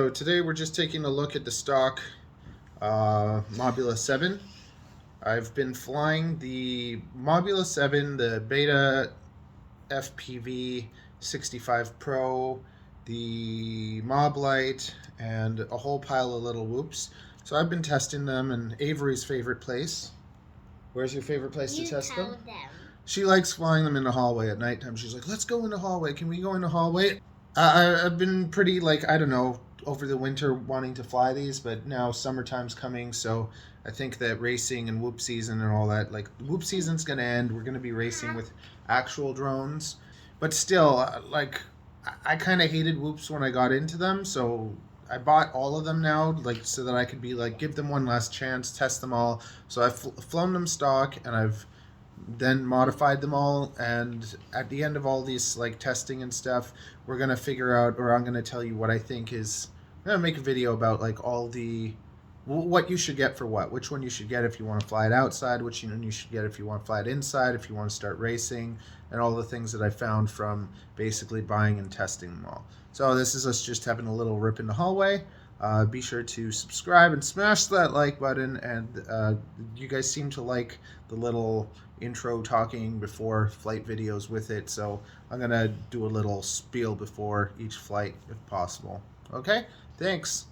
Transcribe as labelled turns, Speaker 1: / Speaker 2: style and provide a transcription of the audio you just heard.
Speaker 1: So today we're just taking a look at the stock Mobula7. I've been flying the Mobula7, the Beta FPV 65 Pro, the Mob Light, and a whole pile of little whoops. So I've been testing them in Avery's favorite place. Where's your favorite place to test them? She likes flying them in the hallway at nighttime. She's like, let's go in the hallway. Can we go in the hallway? I've been pretty, like, I don't know, over the winter wanting to fly these, but now summertime's coming, so I think that racing and whoop season and all that, like, whoop season's gonna end. We're gonna be racing with actual drones, but still, like, I kind of hated whoops when I got into them, so I bought all of them now, like, so that I could be like, give them one last chance, test them all. So I've flown them stock, and I've then modified them all, and at the end of all these like testing and stuff, we're gonna figure out, or I'm gonna tell you what I think is, I'm gonna make a video about like all the what you should get for what, which one you should get if you want to fly it outside, which one you should get if you want to fly it inside, if you want to start racing, and all the things that I found from basically buying and testing them all. So this is us just having a little rip in the hallway. Be sure to subscribe and smash that like button, and you guys seem to like the little intro talking before flight videos with it, so I'm gonna do a little spiel before each flight if possible. Okay, thanks.